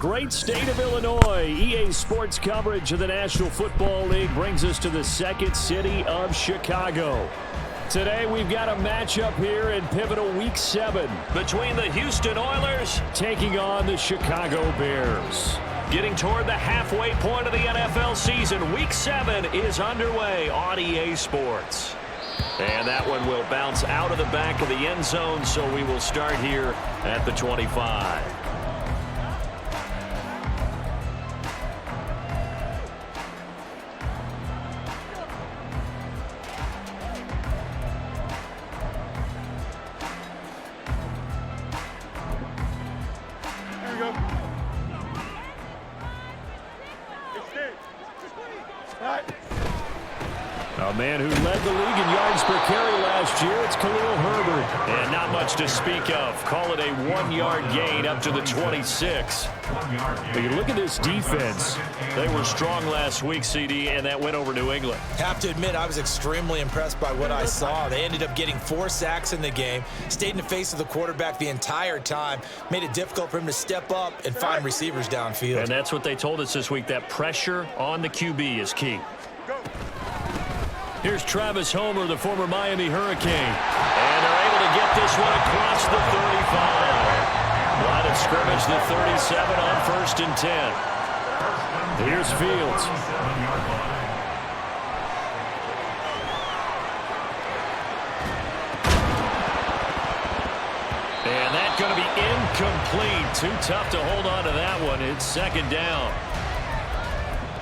great state of Illinois. EA Sports coverage of the National Football League brings us to the second city of Chicago. Today we've got a matchup here in pivotal Week 7 between the Houston Oilers taking on the Chicago Bears. Getting toward the halfway point of the NFL season, Week 7 is underway on EA Sports. And that one will bounce out of the back of the end zone, so we will start here at the 25. There we go. All right. A man who led the league in yards per carry last year, it's Khalil Herbert. And not much to speak of. Call it a 1-yard gain up to the 26. But you look at this defense. They were strong last week, CD, and that went over New England. Have to admit, I was extremely impressed by what I saw. They ended up getting 4 sacks in the game, stayed in the face of the quarterback the entire time, made it difficult for him to step up and find receivers downfield. And that's what they told us this week, that pressure on the QB is key. Here's Travis Homer, the former Miami Hurricane. And they're able to get this one across the 35. Line of scrimmage, the 37 on 1st and 10. Here's Fields. And that's going to be incomplete. Too tough to hold on to that one. It's 2nd down.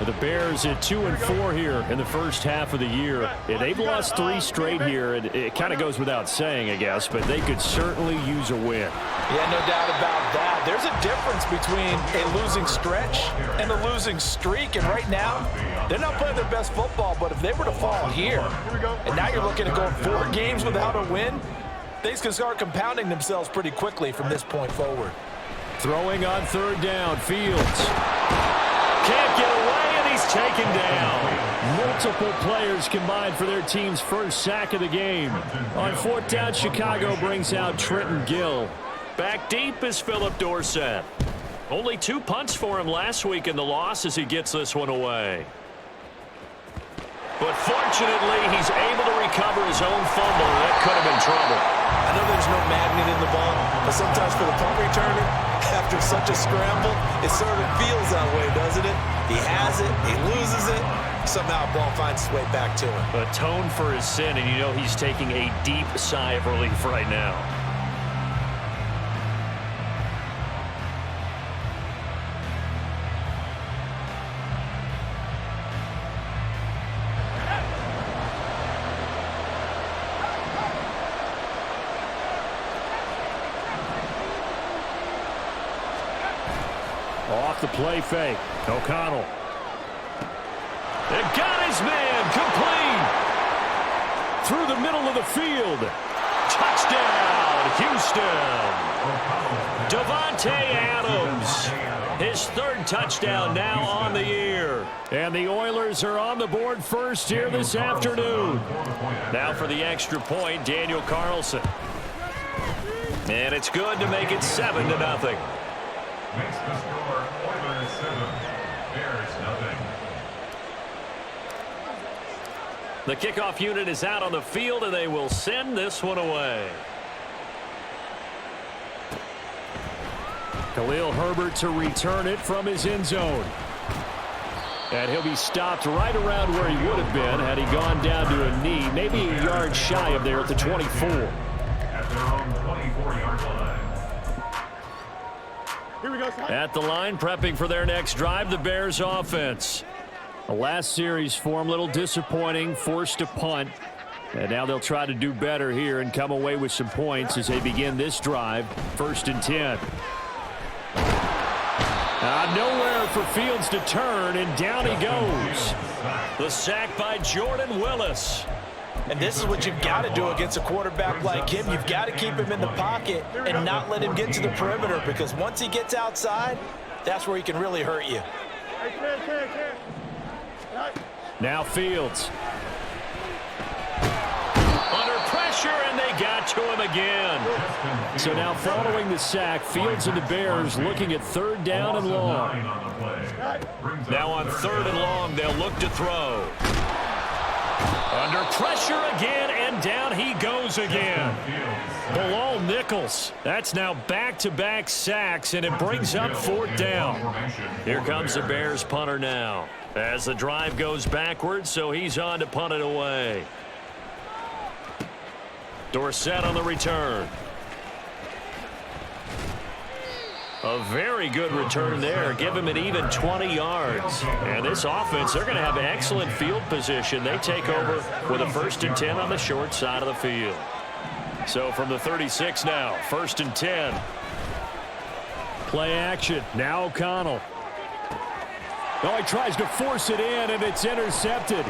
The Bears at 2-4 here in the first half of the year. They've lost 3 straight here, and it kind of goes without saying, I guess, but they could certainly use a win. Yeah, no doubt about that. There's a difference between a losing stretch and a losing streak, and right now, they're not playing their best football, but if they were to fall here, and now you're looking at going 4 games without a win, things can start compounding themselves pretty quickly from this point forward. Throwing on 3rd down, Fields. Can't get away, and he's taken down. Multiple players combined for their team's first sack of the game. On 4th down, Chicago brings out Trenton Gill. Back deep is Philip Dorsett. Only 2 punts for him last week in the loss as he gets this one away. But fortunately, he's able to recover his own fumble. That could have been trouble. I know there's no magnet in the ball, but sometimes for the punt returner, after such a scramble, it sort of feels that way, doesn't it? He has it, he loses it, somehow the ball finds its way back to him. Atone for his sin, and you know he's taking a deep sigh of relief right now. Off the play fake. O'Connell. They got his man. Complete. Through the middle of the field. Touchdown, Houston. Davante Adams. His 3rd touchdown now on the year. And the Oilers are on the board first here this afternoon. Now for the extra point, Daniel Carlson. And it's good to make it 7-0. Makes the score Oilers 7, Bears nothing. The kickoff unit is out on the field, and they will send this one away. Khalil Herbert to return it from his end zone. And he'll be stopped right around where he would have been had he gone down to a knee, maybe a yard shy of there at the 24. At their own 24-yard line. Here we go. At the line, prepping for their next drive, the Bears offense. The last series for them, a little disappointing, forced to punt. And now they'll try to do better here and come away with some points as they begin this drive, 1st and 10. Nowhere for Fields to turn, and down he goes. The sack by Jordan Willis. And this is what you've got to do against a quarterback like him. You've got to keep him in the pocket and not let him get to the perimeter, because once he gets outside, that's where he can really hurt you. Now Fields. Under pressure, and they got to him again. So now following the sack, Fields and the Bears looking at 3rd down and long. Now on 3rd and long, they'll look to throw. Under pressure again, and down he goes again. Below Nichols. That's now back-to-back sacks, and it brings up 4th down. Here comes the Bears punter now. As the drive goes backwards, so he's on to punt it away. Dorsett on the return. A very good return there. Give him an even 20 yards. And this offense, they're going to have excellent field position. They take over with a 1st and 10 on the short side of the field. So from the 36 now, 1st and 10. Play action. Now O'Connell. Oh, he tries to force it in, and it's intercepted.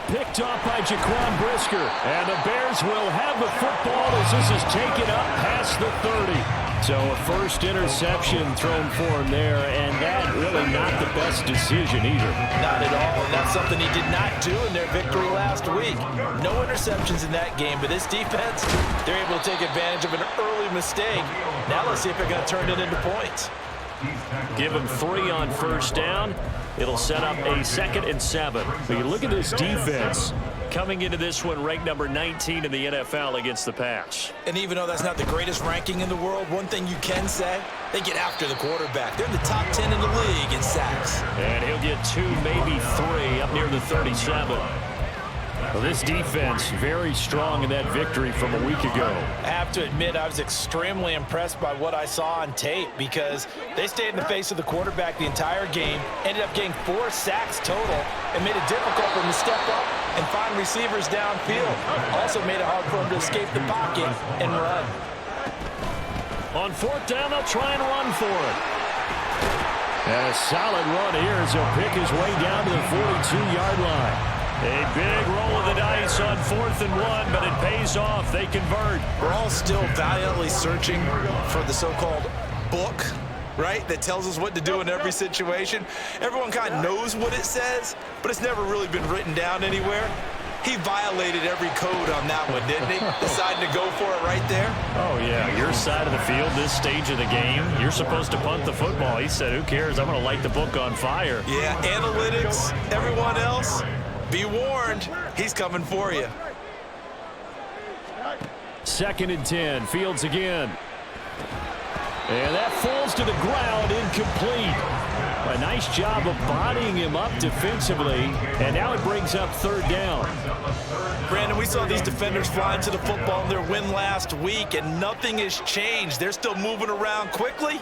Picked off by Jaquan Brisker. And the Bears will have the football as this is taken up past the 30. So a first interception thrown for him there, and that really not the best decision either. Not at all, and that's something he did not do in their victory last week. No interceptions in that game, but this defense, they're able to take advantage of an early mistake. Now let's see if they're going to turn it into points. Give him 3 on 1st down. It'll set up a 2nd and 7. But you look at this defense coming into this one ranked number 19 in the NFL against the pass. And even though that's not the greatest ranking in the world, one thing you can say, they get after the quarterback. They're in the top 10 in the league in sacks. And he'll get 2, maybe 3 up near the 37. Well, this defense very strong in that victory from a week ago. I have to admit, I was extremely impressed by what I saw on tape because they stayed in the face of the quarterback the entire game, ended up getting 4 sacks total, and made it difficult for him to step up and find receivers downfield. Also made it hard for him to escape the pocket and run. On 4th down, they'll try and run for it. And a solid run here as he'll pick his way down to the 42-yard line. A big roll of the dice on 4th and 1, but it pays off. They convert. We're all still valiantly searching for the so-called book, right, that tells us what to do in every situation. Everyone kind of knows what it says, but it's never really been written down anywhere. He violated every code on that one, didn't he? Deciding to go for it right there. Oh, yeah. Your side of the field, this stage of the game, you're supposed to punt the football. He said, who cares? I'm going to light the book on fire. Yeah, analytics, everyone else, be warned, he's coming for you. 2nd and 10, Fields again. And that falls to the ground, incomplete. A nice job of bodying him up defensively, and now it brings up 3rd down. Brandon, we saw these defenders flying to the football in their win last week, and nothing has changed. They're still moving around quickly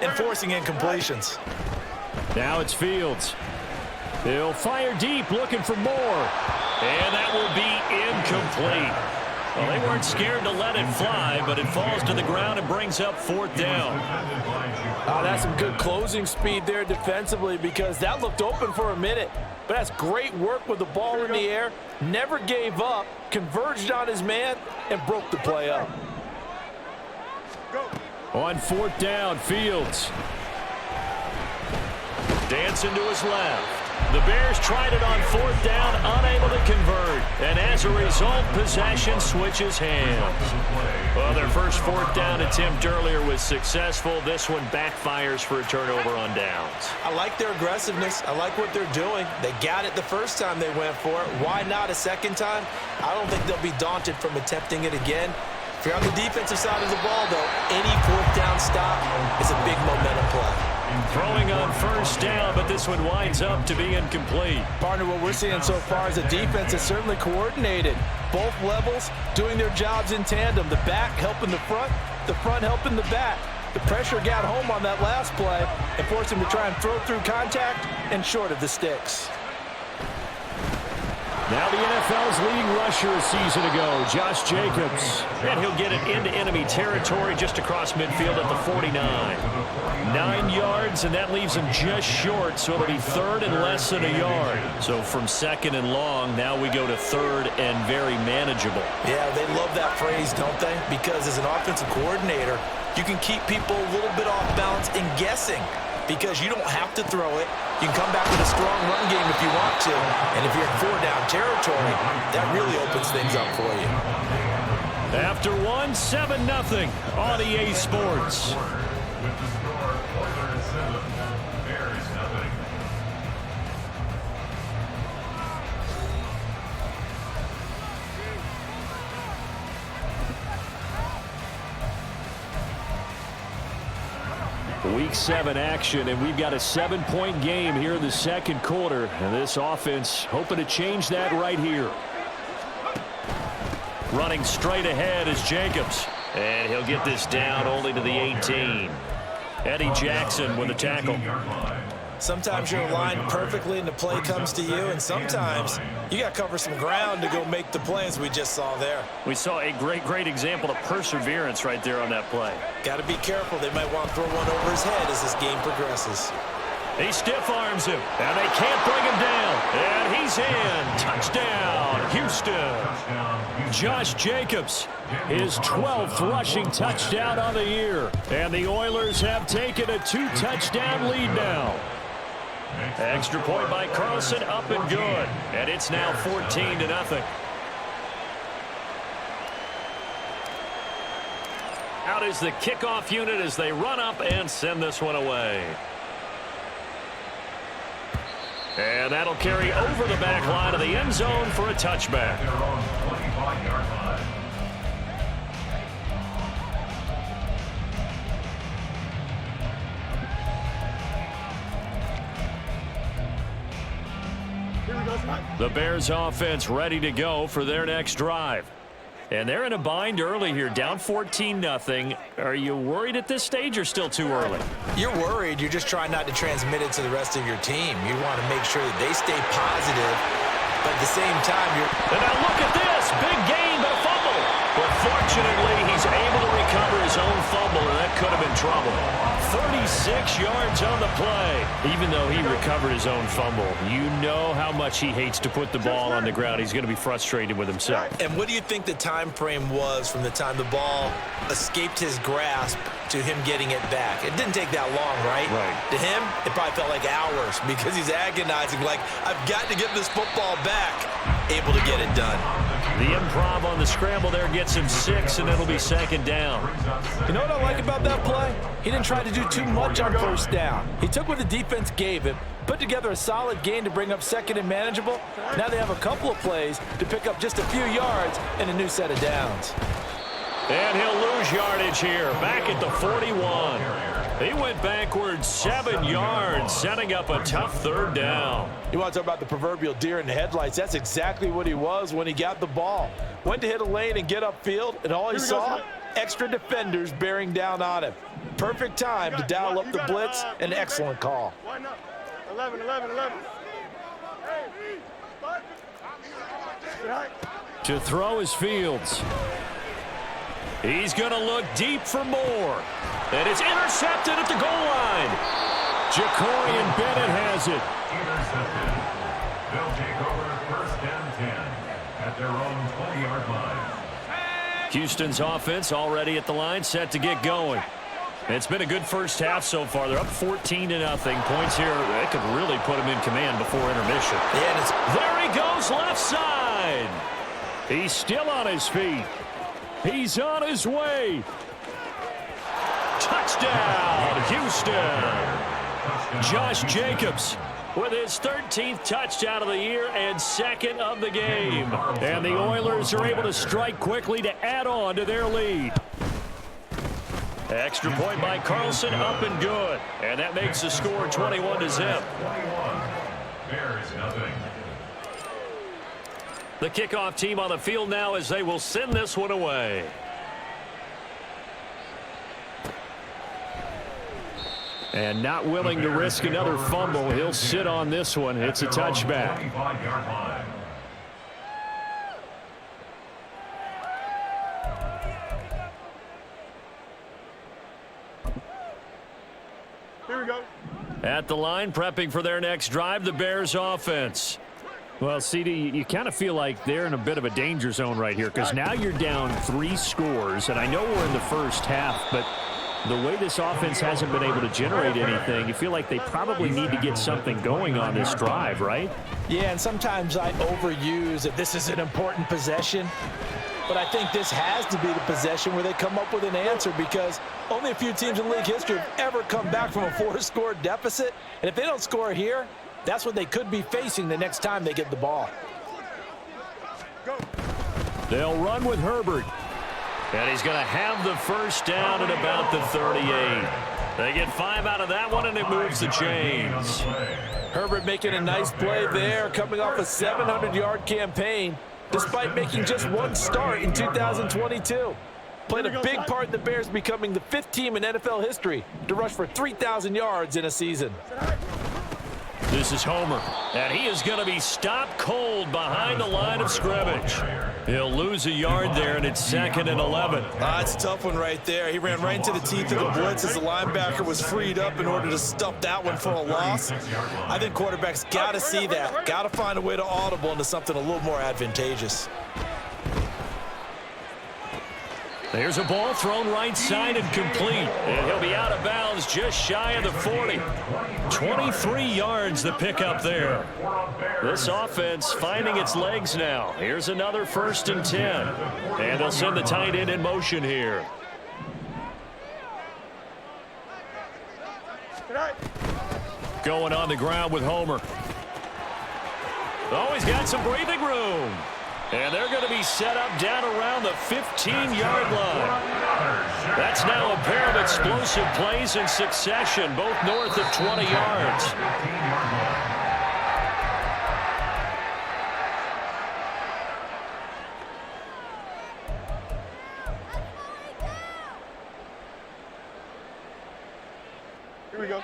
and forcing incompletions. Now it's Fields. He'll fire deep, looking for more. And that will be incomplete. Well, they weren't scared to let it fly, but it falls to the ground and brings up 4th down. That's some good closing speed there defensively because that looked open for a minute. But that's great work with the ball in the air. Never gave up, converged on his man, and broke the play up. On 4th down, Fields. Dancing to his left. The Bears tried it on 4th down, unable to convert. And as a result, possession switches hands. Well, their first 4th down attempt earlier was successful. This one backfires for a turnover on downs. I like their aggressiveness. I like what they're doing. They got it the first time they went for it. Why not a second time? I don't think they'll be daunted from attempting it again. If you're on the defensive side of the ball, though, any 4th down stop is a big momentum play. Throwing on 1st down, but this one winds up to be incomplete. Partner, what we're seeing so far is a defense that's certainly coordinated. Both levels doing their jobs in tandem. The back helping the front helping the back. The pressure got home on that last play and forced him to try and throw through contact and short of the sticks. Now the NFL's leading rusher a season ago, Josh Jacobs. And he'll get it into enemy territory just across midfield at the 49. 9 yards, and that leaves him just short, so it'll be 3rd and less than a yard. So from 2nd and long, now we go to 3rd and very manageable. Yeah, they love that phrase, don't they? Because as an offensive coordinator, you can keep people a little bit off balance and guessing because you don't have to throw it. You can come back with a strong run game if you want to. And if you're in 4 down territory, that really opens things up for you. After one, 7-0 on EA Sports. With the score, Oakland 7, Bears nothing. Week 7 action, and we've got a 7-point game here in the second quarter. And this offense hoping to change that right here. Running straight ahead is Jacobs. And he'll get this down only to the 18. Eddie Jackson with a tackle. Sometimes you're aligned perfectly and the play comes to you, and sometimes you got to cover some ground to go make the plays we just saw there. We saw a great example of perseverance right there on that play. Got to be careful. They might want to throw one over his head as this game progresses. He stiff arms him, and they can't bring him down. And he's in. Touchdown, Houston. Josh Jacobs, his 12th rushing touchdown on the year. And the Oilers have taken a 2-touchdown lead now. Extra point by Carlson, up and good. And it's now 14-0. Out is the kickoff unit as they run up and send this one away. And that'll carry over the back line of the end zone for a touchback. Their own 25-yard line. The Bears offense ready to go for their next drive. And they're in a bind early here, down 14-0. Are you worried at this stage or still too early? You're worried. You're just trying not to transmit it to the rest of your team. You want to make sure that they stay positive, but at the same time, And now look at this. Big gain, but a fumble. But fortunately, he's able to recover his own fumble, and that could have been trouble. 36 yards on the play. Even though he recovered his own fumble, you know how much he hates to put the ball on the ground. He's going to be frustrated with himself. And what do you think the time frame was from the time the ball escaped his grasp to him getting it back? It didn't take that long, right? Right. To him, it probably felt like hours because he's agonizing, like, I've got to get this football back. Able to get it done. The improv on the scramble there gets him 6, and it'll be second down. You know what I like about that play? He didn't try to do too much on first down. He took what the defense gave him, put together a solid gain to bring up second and manageable. Now they have a couple of plays to pick up just a few yards and a new set of downs. And he'll lose yardage here, back at the 41. He went backwards 7 yards, setting up a tough third down. You want to talk about the proverbial deer in the headlights? That's exactly what he was when he got the ball. Went to hit a lane and get upfield, and all he saw, extra defenders bearing down on him. Perfect time to dial up the blitz. An excellent call. 11. To throw is Fields. He's going to look deep for more. And it's intercepted at the goal line. Jacorian Bennett has it. Intercepted. They'll take over first and 10 at their own 20-yard line. Houston's offense already at the line, set to get going. It's been a good first half so far. They're up 14-0. Points here, that could really put them in command before intermission. Yeah, there he goes, left side. He's still on his feet. He's on his way. Touchdown, Houston. Josh Jacobs with his 13th touchdown of the year and second of the game. And the Oilers are able to strike quickly to add on to their lead. Extra point by Carlson, up and good. And that makes the score 21-0. 21. Bears nothing. The kickoff team on the field now as they will send this one away. And not willing to risk another fumble, he'll sit on this one. It's a touchback. 25-yard line. Here we go. At the line, prepping for their next drive, the Bears offense. Well, CD, you kind of feel like they're in a bit of a danger zone right here because now you're down 3 scores, and I know we're in the first half, but The way this offense hasn't been able to generate anything, you feel like they probably need to get something going on this drive, right? Yeah, and sometimes I overuse that this is an important possession. But I think this has to be the possession where they come up with an answer, because only a few teams in league history have ever come back from a 4-score deficit. And if they don't score here, that's what they could be facing the next time they get the ball. They'll run with Herbert. And he's going to have the first down at about the 38. They get 5 out of that one, and it moves the chains. Herbert making a nice play there, coming off a 700-yard campaign, despite making just one start in 2022. Played a big part in the Bears becoming the 5th team in NFL history to rush for 3,000 yards in a season. This is Homer, and he is going to be stopped cold behind the line of scrimmage. He'll lose a yard there, and it's 2nd and 11. It's a tough one right there. He ran right into the teeth of the blitz as the linebacker was freed up in order to stuff that one for a loss. I think quarterbacks got to see that, got to find a way to audible into something a little more advantageous. There's a ball thrown right side and complete. And he'll be out of bounds just shy of the 40. 23 yards the pickup there. This offense finding its legs now. Here's another 1st and 10. And they'll send the tight end in motion here. Going on the ground with Homer. Oh, he's got some breathing room. And they're going to be set up down around the 15-yard line. That's now a pair of explosive plays in succession, both north of 20 yards. Here we go.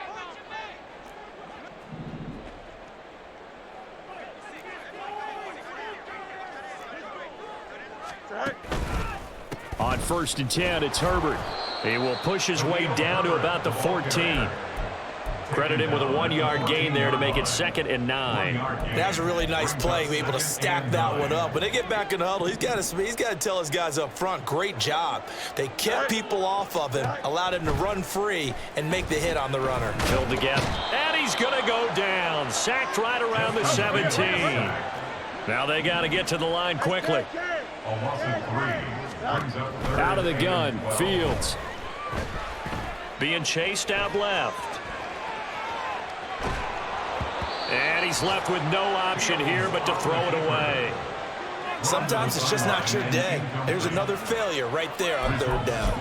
On 1st and 10, it's Herbert. He will push his way down to about the 14. Credit him with a 1-yard gain there to make it 2nd and 9. That was a really nice play, be able to stack that one up. When they get back in the huddle, he's got to tell his guys up front, great job. They kept people off of him, allowed him to run free and make the hit on the runner. Filled the gap, and he's going to go down. Sacked right around the 17. Now they got to get to the line quickly. Out of the gun, Fields. Being chased out left. And he's left with no option here but to throw it away. Sometimes it's just not your day. There's another failure right there on 3rd down.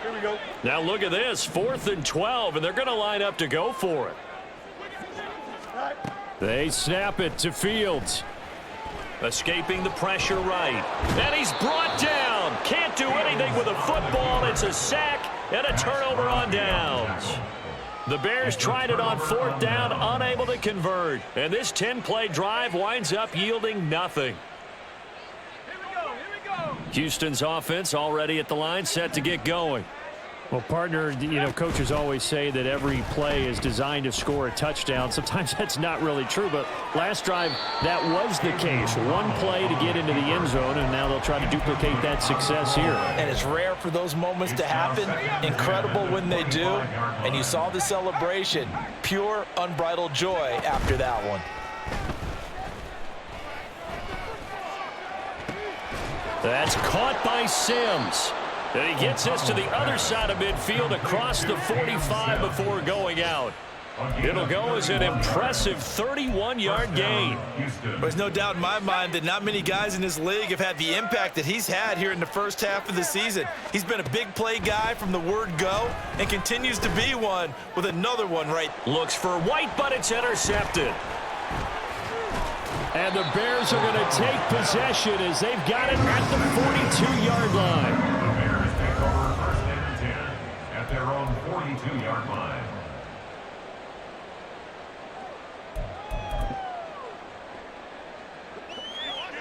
Here we go. Now look at this, 4th and 12, and they're going to line up to go for it. They snap it to Fields. Escaping the pressure right. And he's brought down. Can't do anything with a football. It's a sack and a turnover on downs. The Bears tried it on 4th down, unable to convert. And this 10-play drive winds up yielding nothing. Here we go. Houston's offense already at the line, set to get going. Well, partner, coaches always say that every play is designed to score a touchdown. Sometimes that's not really true, but last drive, that was the case. One play to get into the end zone, and now they'll try to duplicate that success here. And it's rare for those moments to happen. Incredible when they do. And you saw the celebration. Pure, unbridled joy after that one. That's caught by Sims. And he gets us to the other side of midfield across the 45 before going out. It'll go as an impressive 31-yard gain. There's no doubt in my mind that not many guys in this league have had the impact that he's had here in the first half of the season. He's been a big play guy from the word go and continues to be one with another one right. Looks for White, but it's intercepted. And the Bears are going to take possession as they've got it at the 42-yard line. Their own 42-yard line.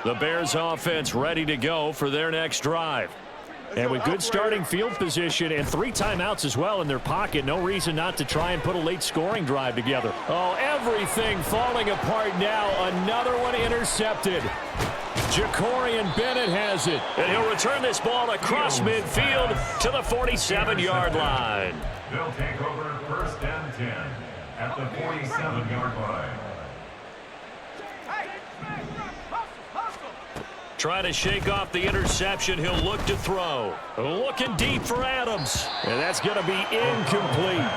The Bears offense ready to go for their next drive. And with good starting field position and 3 timeouts as well in their pocket, no reason not to try and put a late scoring drive together. Oh, everything falling apart now. Another one intercepted. Jacorian Bennett has it, and he'll return this ball across midfield to the 47-yard line. They'll take over first and 10 at the 47-yard line. Trying to shake off the interception. He'll look to throw. Looking deep for Adams. And that's going to be incomplete.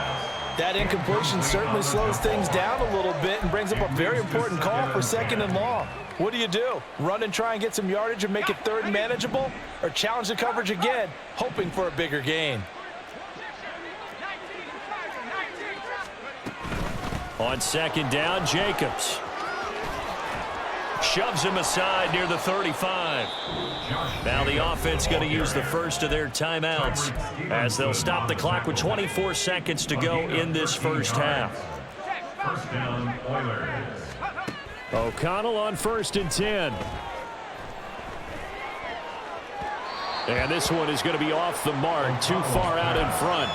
That incompletion certainly slows things down a little bit and brings up a very important call for 2nd and long. What do? Run and try and get some yardage and make it 3rd and manageable? Or challenge the coverage again, hoping for a bigger gain? On 2nd down, Jacobs. Shoves him aside near the 35. Now the offense going to use the first of their timeouts as they'll stop the clock with 24 seconds to go in this first half. First down, Oilers. O'Connell on 1st and 10. And this one is going to be off the mark, too far out in front.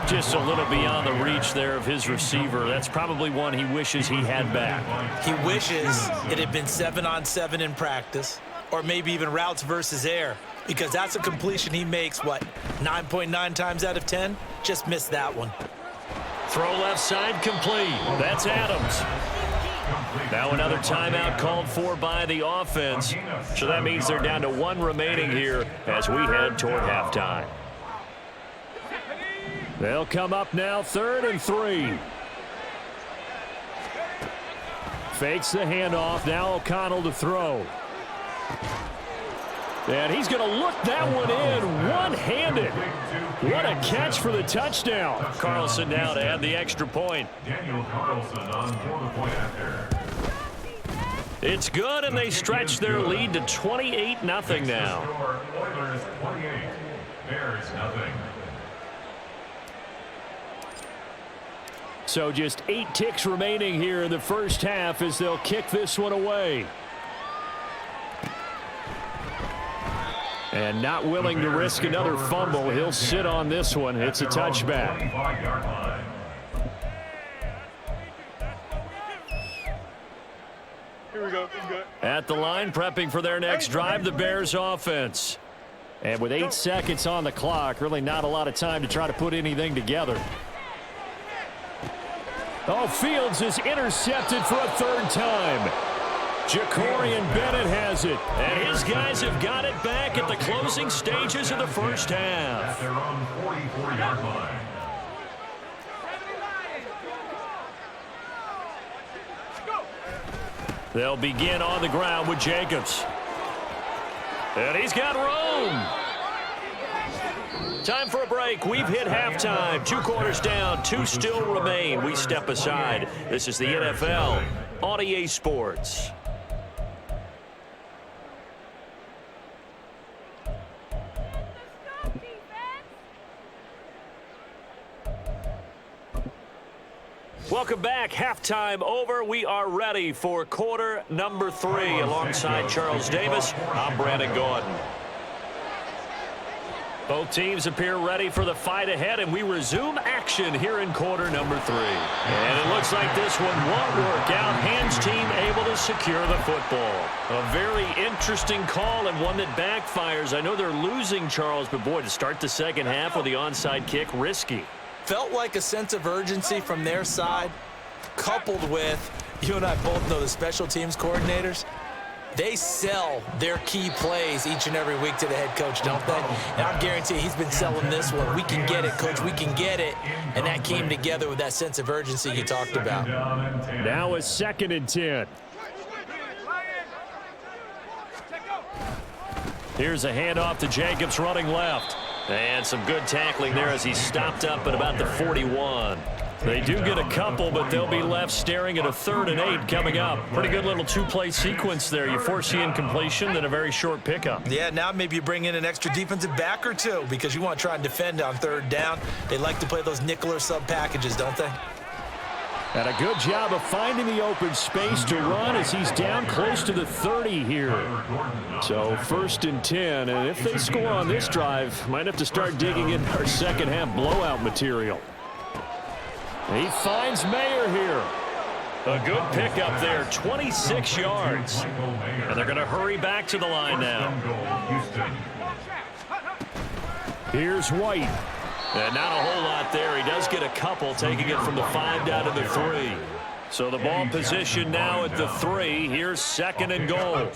Just a little beyond the reach there of his receiver. That's probably one he wishes he had back. He wishes it had been 7-on-7 in practice, or maybe even routes versus air, because that's a completion he makes, 9.9 times out of 10? Just missed that one. Throw left side complete. That's Adams. Now another timeout called for by the offense. So that means they're down to 1 remaining here as we head toward halftime. They'll come up now 3rd and 3. Fakes the handoff. Now O'Connell to throw. And he's going to look that one in one-handed. What a catch for the touchdown. Carlson now to add the extra point. Daniel Carlson on for the point after. It's good, and they stretch their lead to 28-0 now. Oilers 28, Bears nothing. So just 8 ticks remaining here in the first half as they'll kick this one away. And not willing to risk another fumble. He'll sit on this one. It's a touchback. Here we go. Good. At the line, prepping for their next drive, the Bears offense. And with 8 seconds on the clock, really not a lot of time to try to put anything together. Oh, Fields is intercepted for a 3rd time. Jacorian Bennett has it. And his guys have got it back at the closing stages of the first half. At their own 44-yard line. They'll begin on the ground with Jacobs. And he's got room. Time for a break. We've hit halftime. 2 quarters down. 2 still remain. We step aside. This is the NFL on EA Sports. Welcome back. Halftime over. We are ready for quarter number 3. Alongside Charles Davis, I'm Brandon Gordon. Both teams appear ready for the fight ahead, and we resume action here in quarter number 3. And it looks like this one won't work out. Hands team able to secure the football. A very interesting call and one that backfires. I know they're losing, Charles, but boy, to start the second half with the onside kick, risky. Felt like a sense of urgency from their side, coupled with, you and I both know the special teams coordinators, they sell their key plays each and every week to the head coach, don't they? And I guarantee he's been selling this one. We can get it, coach. We can get it. And that came together with that sense of urgency you talked about. Now it's 2nd and 10. Here's a handoff to Jacobs running left. And some good tackling there as he stopped up at about the 41. They do get a couple, but they'll be left staring at a 3rd and 8 coming up. Pretty good little 2-play sequence there. You force the incompletion, then a very short pickup. Yeah, now maybe you bring in an extra defensive back or 2 because you want to try and defend on 3rd down. They like to play those nickel or sub packages, don't they? And a good job of finding the open space to run as he's down close to the 30 here. So 1st and 10, and if they score on this drive, might have to start digging in our second half blowout material. He finds Mayer here. A good pickup there, 26 yards. And they're going to hurry back to the line now. Here's White. And not a whole lot there. He does get a couple, taking it from the 5 down to the 3. So the ball position now at the 3. Here's 2nd and goal.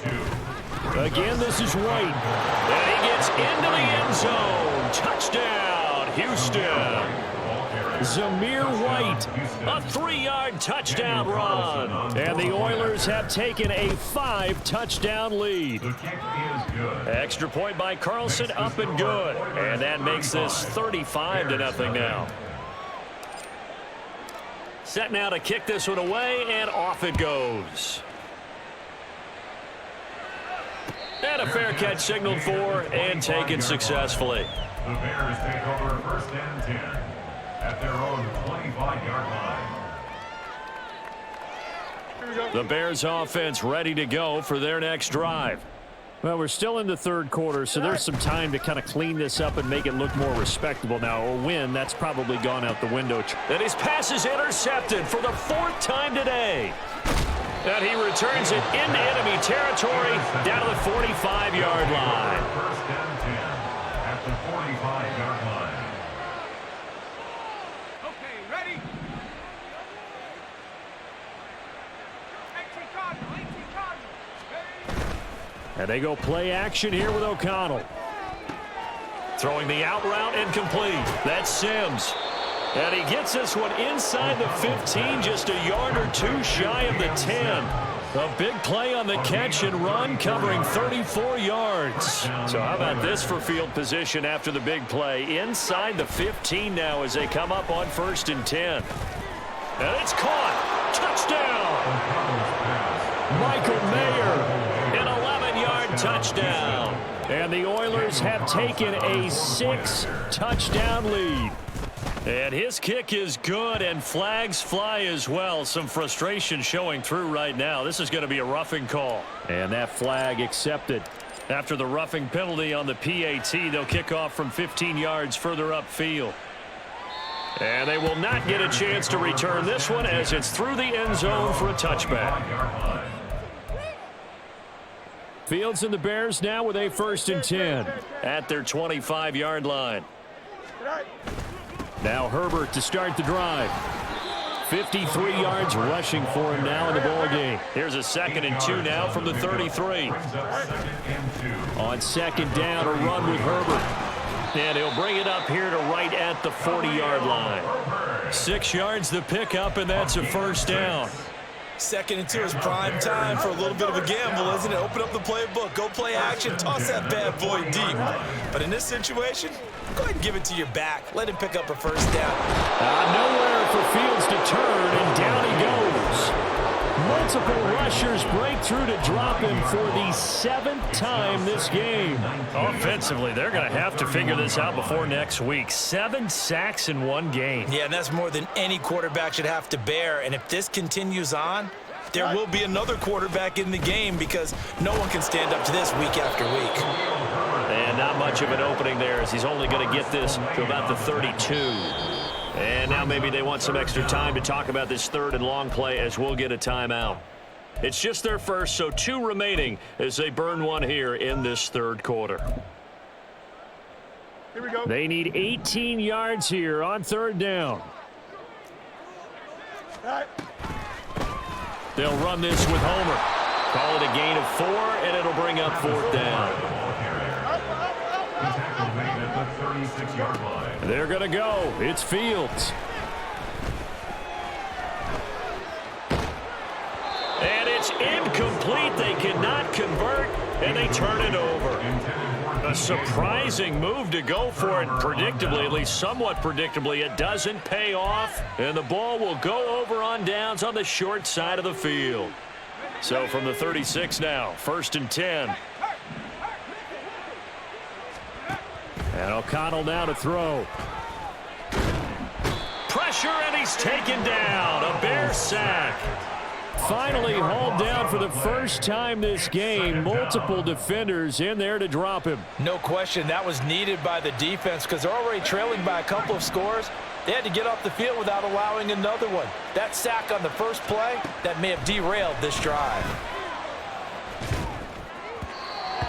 Again, this is White. And he gets into the end zone. Touchdown, Houston. Zamir White, a 3-yard touchdown run. And the Oilers have taken a 5-touchdown lead. Extra point by Carlson, up and good. And that makes this 35-0 now. Set now to kick this one away, and off it goes. And a fair catch signaled for and taken successfully. The Bears take over 1st and 10 at their own 25-yard line. The Bears offense ready to go for their next drive. Well, we're still in the 3rd quarter, so there's some time to kind of clean this up and make it look more respectable now. A win, that's probably gone out the window. And his pass is intercepted for the 4th time today. And he returns it into enemy territory down to the 45-yard line. 1st and 10 at the 45-yard line. Okay, ready? 18 Cardinal, 18 Cardinal. Ready? And they go play action here with O'Connell. Throwing the out route incomplete. That's Sims. And he gets this one inside the 15, just a yard or 2 shy of the 10. A big play on the catch and run, covering 34 yards. So how about this for field position after the big play? Inside the 15 now as they come up on 1st and 10. And it's caught. Touchdown. Michael Mayer, an 11-yard touchdown. And the Oilers have taken a 6-touchdown lead. And his kick is good, and flags fly as well. Some frustration showing through right now. This is going to be a roughing call. And that flag accepted. After the roughing penalty on the PAT, they'll kick off from 15 yards further upfield. And they will not get a chance to return this one as it's through the end zone for a touchback. Fields and the Bears now with a 1st and 10 at their 25-yard line. Now Herbert to start the drive. 53 yards rushing for him now in the ball game. Here's a 2nd and 2 now from the 33. On 2nd down, a run with Herbert. And he'll bring it up here to right at the 40-yard line. 6 yards the pickup, and that's a 1st down. 2nd and 2 is prime time for a little bit of a gamble, isn't it? Open up the playbook, go play action, toss that bad boy deep. But in this situation, go ahead and give it to your back. Let him pick up a 1st down. Nowhere for Fields to turn, and down he goes. Multiple rushers break through to drop him for the 7th time this game. Offensively, they're going to have to figure this out before next week. 7 sacks in one game. Yeah, and that's more than any quarterback should have to bear. And if this continues on, there will be another quarterback in the game because no one can stand up to this week after week. And not much of an opening there as he's only going to get this to about the 32. And now maybe they want some extra time to talk about this 3rd and long play as we'll get a timeout. It's just their first, so 2 remaining as they burn one here in this 3rd quarter. Here we go. They need 18 yards here on 3rd down. Right. They'll run this with Homer. Call it a gain of 4, and it'll bring up 4th down. They're going to go. It's Fields. And it's incomplete. They cannot convert, and they turn it over. A surprising move to go for it predictably, at least somewhat predictably. It doesn't pay off, and the ball will go over on downs on the short side of the field. So from the 36 now, 1st and 10. And O'Connell now to throw. Pressure, and he's taken down. A Bear sack. Finally hauled down for the first time this game. Multiple defenders in there to drop him. No question, that was needed by the defense because they're already trailing by a couple of scores. They had to get off the field without allowing another one. That sack on the first play, that may have derailed this drive.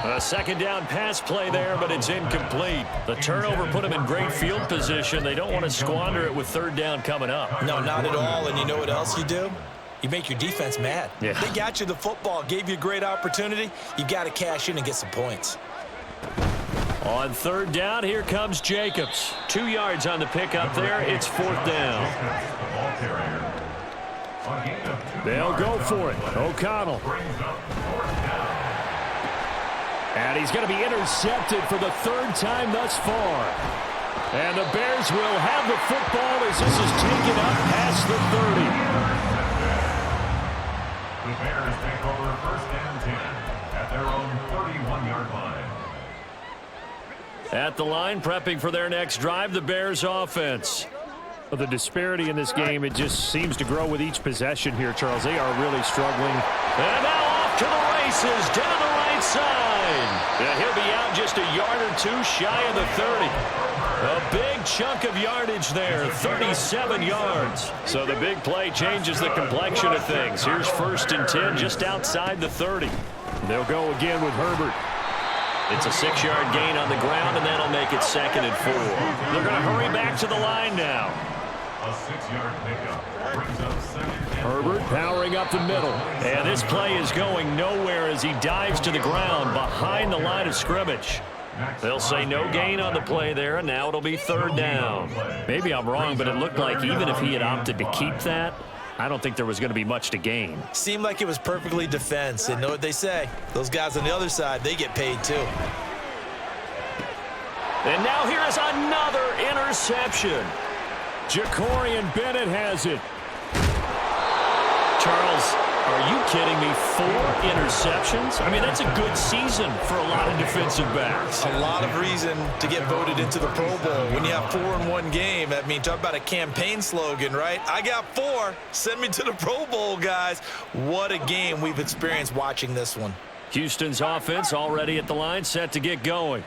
A second down pass play there, but it's incomplete. The turnover put them in great field position. They don't want to squander it with third down coming up. No, not at all. And you know what else you do? You make your defense mad. Yeah. They got you the football, gave you a great opportunity. You got to cash in and get some points. On third down, here comes Jacobs. 2 yards on the pickup there. It's fourth down. They'll go for it. O'Connell. And he's going to be intercepted for the third time thus far. And the Bears will have the football as this is taken up past the 30. The Bears take over first and 10 at their own 31-yard line. At the line, prepping for their next drive, the Bears offense. Well, the disparity in this game, it just seems to grow with each possession here, Charles. They are really struggling. And now off to the races, down the right side. Yeah, he'll be out just a yard or two shy of the 30. A big chunk of yardage there, 37 yards. So the big play changes the complexion of things. Here's first and 10 just outside the 30. They'll go again with Herbert. It's a 6-yard gain on the ground, and that'll make it second and 4. They're going to hurry back to the line now. A 6-yard pickup brings up second and 4. Herbert powering up the middle. And this play is going nowhere as he dives to the ground behind the line of scrimmage. They'll say no gain on the play there, and now it'll be third down. Maybe I'm wrong, but it looked like even if he had opted to keep that, I don't think there was going to be much to gain. Seemed like it was perfectly defense. And know what they say? Those guys on the other side, they get paid too. And now here is another interception. Jacorian Bennett has it. Charles, are you kidding me? 4 interceptions? I mean, that's a good season for a lot of defensive backs. A lot of reason to get voted into the Pro Bowl. When you have 4 in one game, I mean, talk about a campaign slogan, right? I got 4. Send me to the Pro Bowl, guys. What a game we've experienced watching this one. Houston's offense already at the line, set to get going.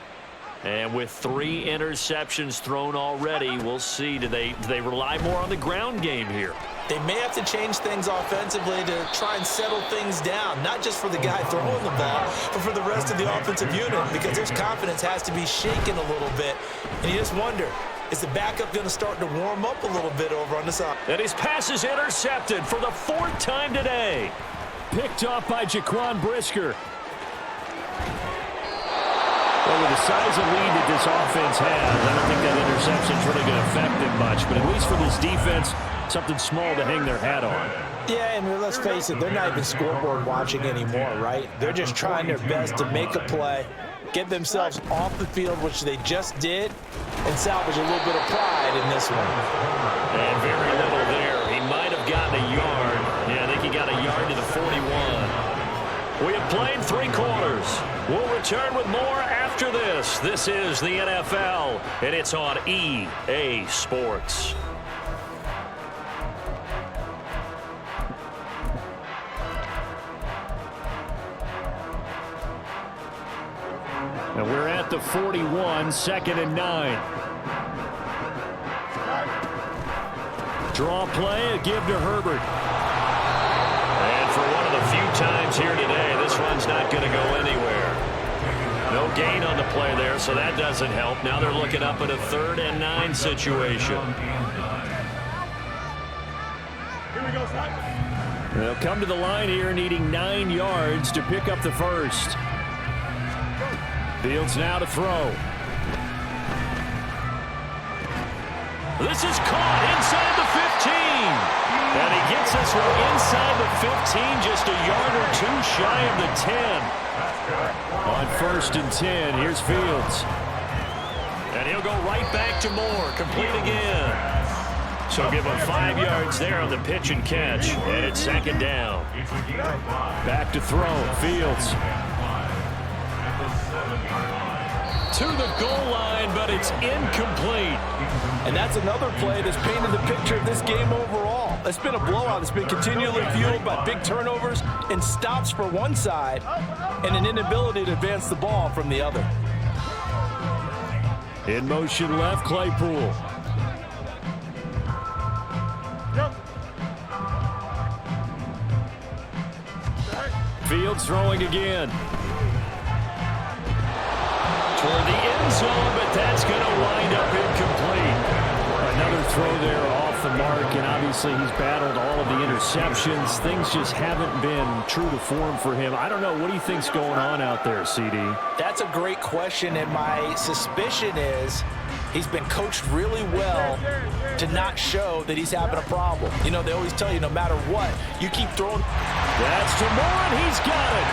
And with 3 interceptions thrown already, we'll see. Do they rely more on the ground game here? They may have to change things offensively to try and settle things down, not just for the guy throwing the ball, but for the rest of the offensive unit, because their confidence has to be shaken a little bit. And you just wonder, is the backup going to start to warm up a little bit over on the side? And his pass is intercepted for the 4th time today. Picked off by Jaquan Brisker. Well, with the size of lead that this offense has, I don't think that interception is really going to affect them much. But at least for this defense, something small to hang their hat on. Yeah, and let's face it, they're not even scoreboard watching anymore, right? They're just trying their best to make a play, get themselves off the field, which they just did, and salvage a little bit of pride in this one. And very little there. He might have gotten a yard. Yeah, I think he got a yard to the 41. We have played 3 quarters. We'll return with more after this. This is the NFL, and it's on EA Sports. And we're at the 41, 2nd and 9. Draw play, a give to Herbert. And for one of the few times here today, this one's not going to go anywhere. No gain on the play there, so that doesn't help. Now they're looking up at a 3rd and 9 situation. They'll come to the line here needing 9 yards to pick up the first. Fields now to throw. This is caught inside the 15. And he gets this one inside the 15, just a yard or 2 shy of the 10. On 1st and 10, here's Fields. And he'll go right back to Moore, complete again. So give him 5 yards there on the pitch and catch, and it's 2nd down. Back to throw, Fields. To the goal line, but it's incomplete. And that's another play that's painted the picture of this game overall. It's been a blowout. It's been continually fueled by big turnovers and stops for one side and an inability to advance the ball from the other. In motion left, Claypool. Fields throwing again. Toward the end zone, but that's going to wind up incomplete. Another throw there off the mark, and obviously he's battled all of the interceptions. Things just haven't been true to form for him. I don't know. What do you think's going on out there, CD? That's a great question, and my suspicion is he's been coached really well to not show that he's having a problem. You know, they always tell you no matter what, you keep throwing. That's to Moore, and he's got it.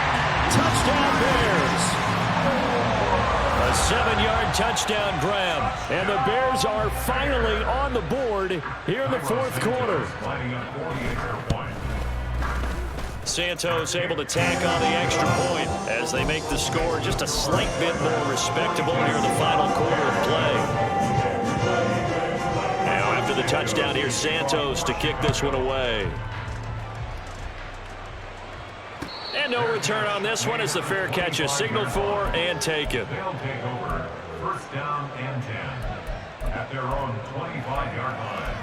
Touchdown Bears. A 7-yard touchdown grab. And the Bears are finally on the board here in the fourth quarter. Santos able to tack on the extra point as they make the score just a slight bit more respectable here in the final quarter of play. Now after the touchdown, here's Santos to kick this one away. And no return on this one as the fair catch is signaled for and taken. They'll take over first down and 10 at their own 25-yard line.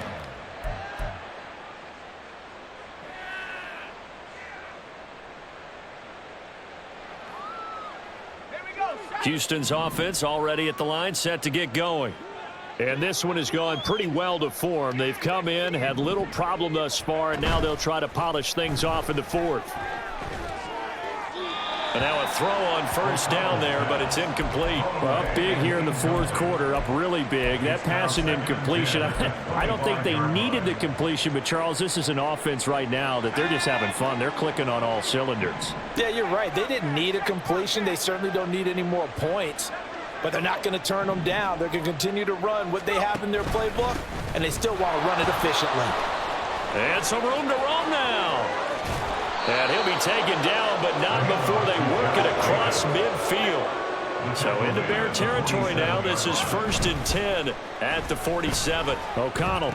Houston's offense already at the line, set to get going. And this one has gone pretty well to form. They've come in, had little problem thus far, and now they'll try to polish things off in the fourth. And now a throw on first down there, but it's incomplete. Well, up big here in the fourth quarter, up really big. That pass and incompletion, I don't think they needed the completion, but Charles, this is an offense right now that they're just having fun. They're clicking on all cylinders. Yeah, you're right. They didn't need a completion. They certainly don't need any more points, but they're not going to turn them down. They're going to continue to run what they have in their playbook, and they still want to run it efficiently. And some room to roam now. And he'll be taken down, but not before they work it across midfield. So into Bear territory now. This is 1st and 10 at the 47. O'Connell.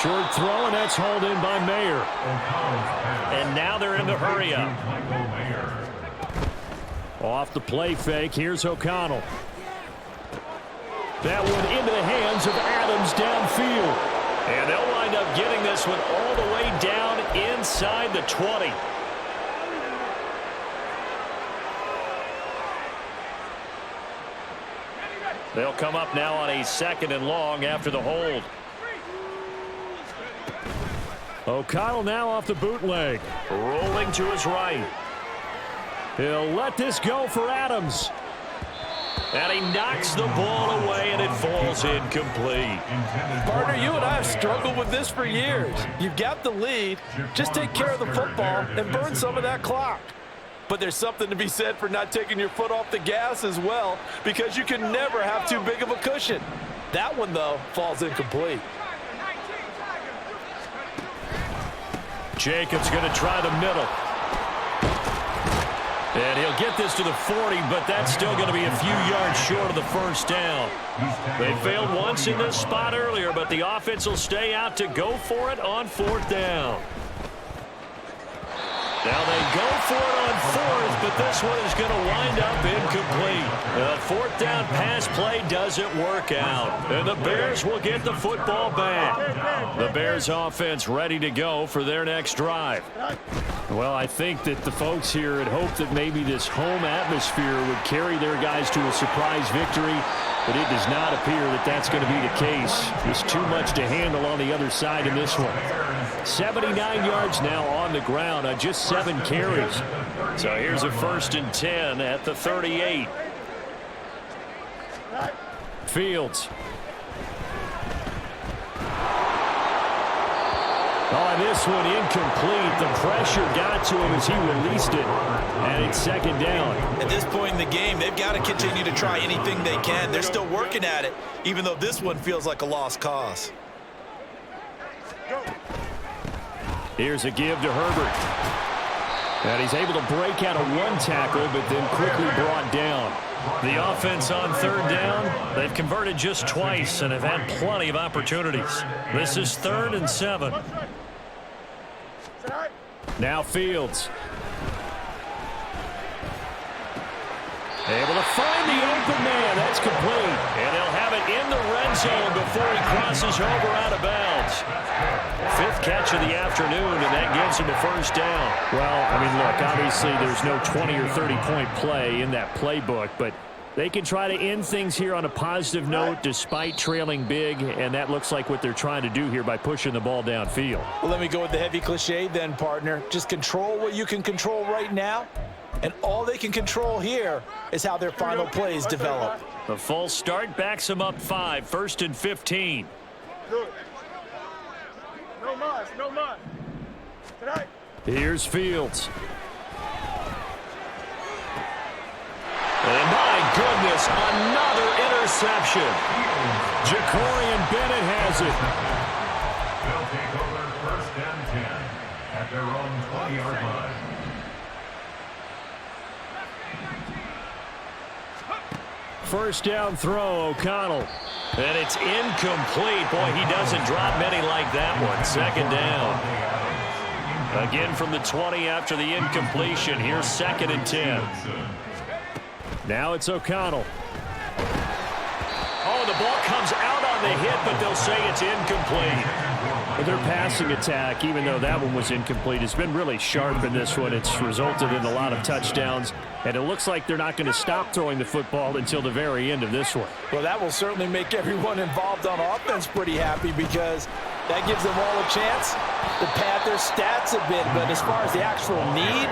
Short throw, and that's hauled in by Mayer. And now they're in the hurry-up. Off the play fake, here's O'Connell. That one into the hands of Adams downfield. And they'll wind up getting this one all the way down inside the 20. They'll come up now on a 2nd and long after the hold. O'Connell now off the bootleg. Rolling to his right. He'll let this go for Adams. And he knocks the ball away, and it falls incomplete. Partner, you and I have struggled with this for years. You've got the lead. Just take care of the football and burn some of that clock. But there's something to be said for not taking your foot off the gas as well, because you can never have too big of a cushion. That one, though, falls incomplete. Jacobs going to try the middle. And he'll get this to the 40, but that's still going to be a few yards short of the first down. They failed once in this spot earlier, but the offense will stay out to go for it on 4th down. Now they go for it on 4th, but this one is going to wind up incomplete. The 4th down pass play doesn't work out, and the Bears will get the football back. The Bears offense ready to go for their next drive. Well, I think that the folks here had hoped that maybe this home atmosphere would carry their guys to a surprise victory, but it does not appear that that's going to be the case. There's too much to handle on the other side in this one. 79 yards now on the ground on just 7 carries. So here's a 1st and 10 at the 38. Fields. Oh, this one incomplete. The pressure got to him as he released it, and it's 2nd down. At this point in the game, they've got to continue to try anything they can. They're still working at it, even though this one feels like a lost cause. Here's a give to Herbert. And he's able to break out of one tackle, but then quickly brought down. The offense on 3rd down, they've converted just twice and have had plenty of opportunities. This is 3rd and 7. Now Fields. Able to find the open man. That's complete. And he'll have it in the red zone before he crosses over out of bounds. fourth catch of the afternoon, and that gives him a first down. Well, I mean, look, obviously there's no 20 or 30-point play in that playbook, but they can try to end things here on a positive note despite trailing big, and that looks like what they're trying to do here by pushing the ball downfield. Well, let me go with the heavy cliche then, partner. Just control what you can control right now, and all they can control here is how their final plays develop. The false start backs them up 5, 1st and 15. Good. No mas, no mas. Tonight. Here's Fields. And my goodness, another interception. Jacorian Bennett has it. They'll take over 1st and 10 at their own 20-yard line. First down throw, O'Connell. And it's incomplete. Boy, he doesn't drop many like that one. 2nd down. Again from the 20 after the incompletion. Here's 2nd and 10. Now it's O'Connell. Oh, the ball comes out on the hit, but they'll say it's incomplete. But their passing attack, even though that one was incomplete, has been really sharp in this one. It's resulted in a lot of touchdowns, and it looks like they're not going to stop throwing the football until the very end of this one. Well, that will certainly make everyone involved on offense pretty happy because that gives them all a chance to pad their stats a bit. But as far as the actual need,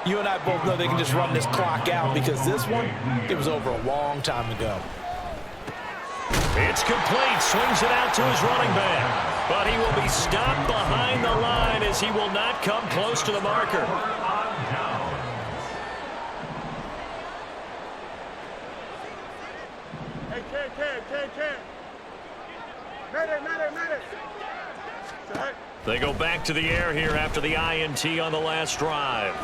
you and I both know they can just run this clock out because this one, it was over a long time ago. It's complete. Swings it out to his running back. But he will be stopped behind the line as he will not come close to the marker. Hey, Ken. Matter. Tonight. They go back to the air here after the INT on the last drive.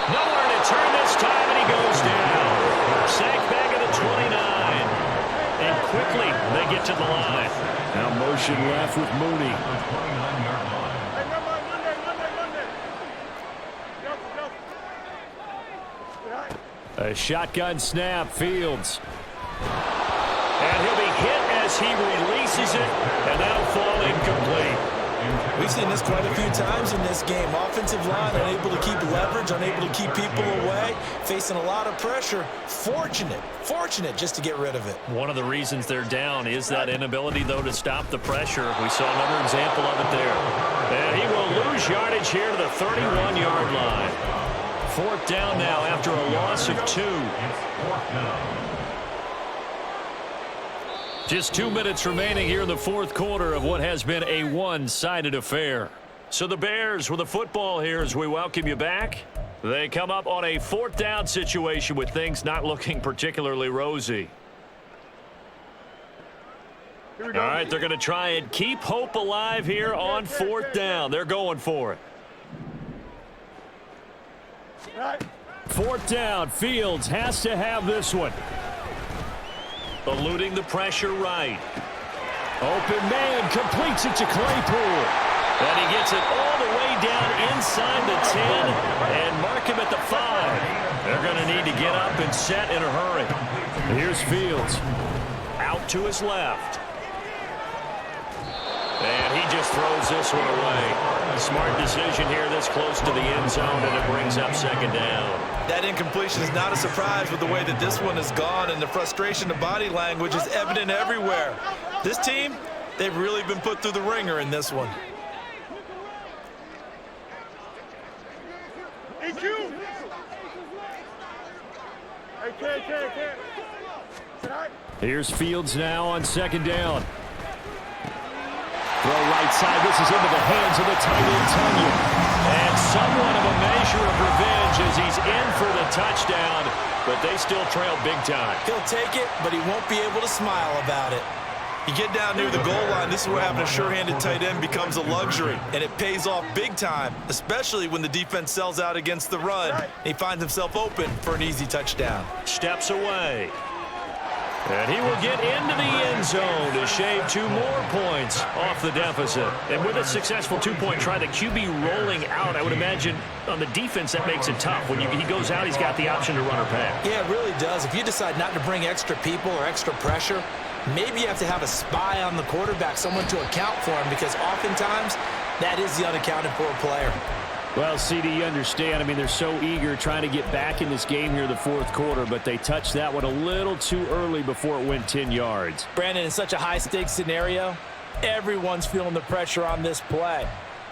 Nowhere to turn this time, and he goes down. Sacked back at the 29. And quickly, they get to the line. Now motion left with Mooney. Hey, Monday. Tonight. A shotgun snap, Fields. And he'll be hit as he releases it, and that'll fall incomplete. We've seen this quite a few times in this game. Offensive line unable to keep leverage, unable to keep people away, facing a lot of pressure. Fortunate just to get rid of it. One of the reasons they're down is that inability, though, to stop the pressure. We saw another example of it there. And he will lose yardage here to the 31-yard line. 4th down now after a loss of 2. Just 2 minutes remaining here in the 4th quarter of what has been a one-sided affair. So the Bears with the football here as we welcome you back. They come up on a 4th down situation with things not looking particularly rosy. All right, they're going to try and keep hope alive here on 4th down. They're going for it. 4th down, Fields has to have this one. Eluding the pressure right. Open man, completes it to Claypool. And he gets it all the way down inside the 10 and mark him at the 5. They're going to need to get up and set in a hurry. Here's Fields. Out to his left. And he just throws this one away. Smart decision here this close to the end zone, and it brings up 2nd down. That incompletion is not a surprise with the way that this one has gone, and the frustration of body language is evident everywhere. This team, they've really been put through the ringer in this one. EQ. Hey, Ken. Tonight. Here's Fields now on 2nd down. Throw right side. This is into the hands of the tight end, Tunyon. And somewhat of a measure of revenge as he's in for the touchdown, but they still trail big time. He'll take it, but he won't be able to smile about it. You get down near the goal line, this is where having a sure-handed tight end becomes a luxury, and it pays off big time, especially when the defense sells out against the run. He finds himself open for an easy touchdown. Steps away. And he will get into the end zone to shave 2 more points off the deficit. And with a successful 2-point try, the QB rolling out, I would imagine on the defense that makes it tough. When he goes out, he's got the option to run or pass. Yeah, it really does. If you decide not to bring extra people or extra pressure, maybe you have to have a spy on the quarterback, someone to account for him, because oftentimes that is the unaccounted for player. Well, CD, you understand. I mean, they're so eager trying to get back in this game here in the fourth quarter, but they touched that one a little too early before it went 10 yards. Brandon, in such a high-stakes scenario, everyone's feeling the pressure on this play.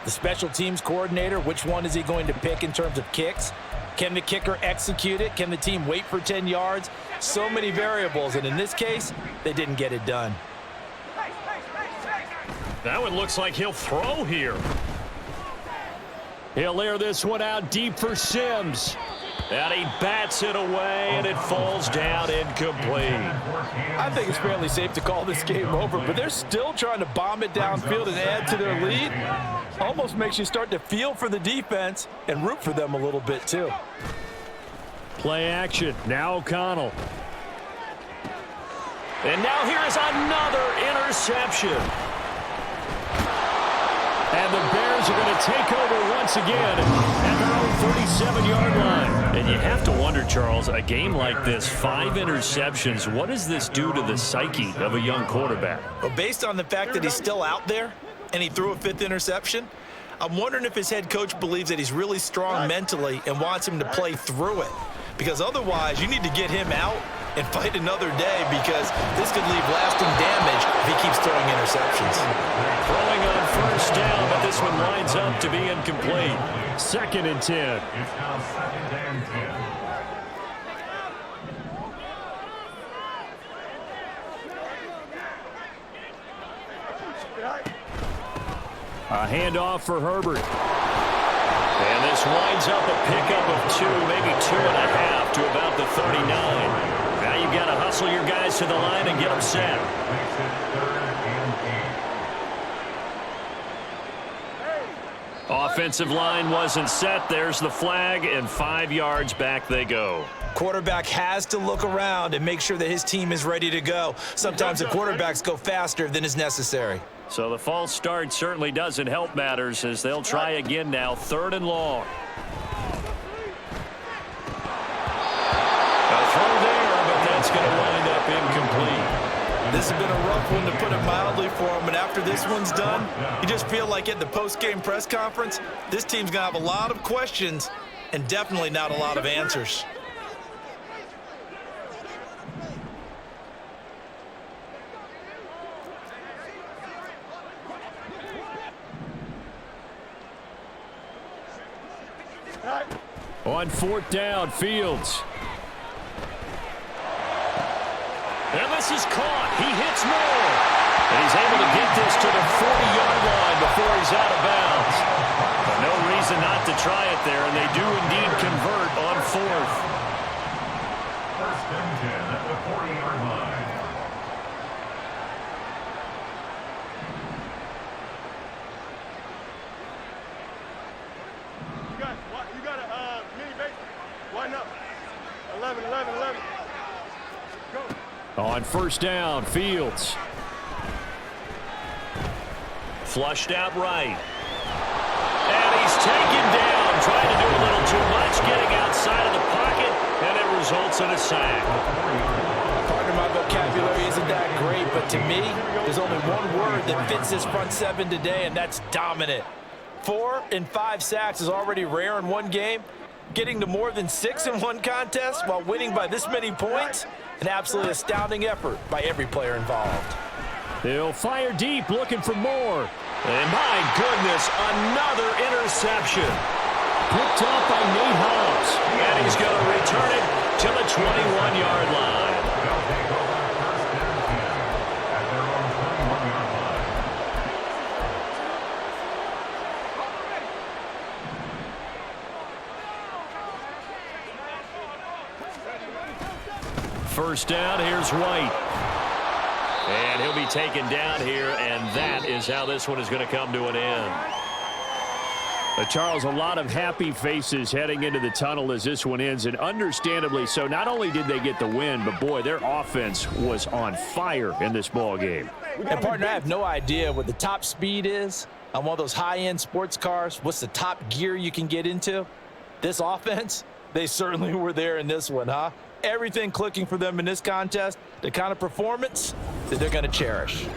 The special teams coordinator, which one is he going to pick in terms of kicks? Can the kicker execute it? Can the team wait for 10 yards? So many variables, and in this case, they didn't get it done. That one looks like he'll throw here. He'll air this one out deep for Sims. And he bats it away, and it falls down incomplete. I think it's fairly safe to call this game over, but they're still trying to bomb it downfield and add to their lead. Almost makes you start to feel for the defense and root for them a little bit, too. Play action. Now O'Connell. And now here is another interception. And the Bears are going to take over once again at their own 37-yard line. And you have to wonder, Charles, a game like this, 5 interceptions, what does this do to the psyche of a young quarterback? Well, based on the fact that he's still out there and he threw a 5th interception, I'm wondering if his head coach believes that he's really strong mentally and wants him to play through it. Because otherwise, you need to get him out and fight another day, because this could leave lasting damage if he keeps throwing interceptions. Throwing on first down, but this one winds up to be incomplete. 2nd and 10. It's now 2nd and 10. A handoff for Herbert. And this winds up a pickup of 2, maybe 2.5 to about the 39. Now you've got to hustle your guys to the line and get them set. Makes it 3rd and 8. Offensive line wasn't set. There's the flag, and 5 yards back they go. Quarterback has to look around and make sure that his team is ready to go. Sometimes the quarterbacks go faster than is necessary. So the false start certainly doesn't help matters, as they'll try again now, 3rd and long. A throw there, but that's going to wind up incomplete. This has been a rough one, to put it mildly, for him. And after this one's done, you just feel like at the post-game press conference, this team's going to have a lot of questions and definitely not a lot of answers. On 4th down, Fields. And this is caught. He hits more. And he's able to get this to the 40-yard line before he's out of bounds. But no reason not to try it there, and they do indeed convert on 4th. 1st and 10 at the 40-yard line. You got a mini base. Widen up. 11. Go. On 1st down, Fields. Flushed out right. And he's taken down, trying to do a little too much, getting outside of the pocket, and it results in a sack. Pardon my vocabulary isn't that great, but to me, there's only one word that fits this front 7 today, and that's dominant. 4 and 5 sacks is already rare in one game. Getting to more than 6 in one contest while winning by this many points, an absolutely astounding effort by every player involved. He'll fire deep, looking for more. And my goodness, another interception. Picked up by Nate Hobbs. And he's going to return it to the 21-yard line. They'll take over 1st and 10 at their own 21-yard line. 1st down, here's White. And he'll be taken down here, and that is how this one is going to come to an end. Charles, a lot of happy faces heading into the tunnel as this one ends, and understandably so. Not only did they get the win, but boy, their offense was on fire in this ball game. And partner, I have no idea what the top speed is on one of those high-end sports cars. What's the top gear you can get into? This offense, they certainly were there in this one, huh? Everything clicking for them in this contest. The kind of performance that they're going to cherish.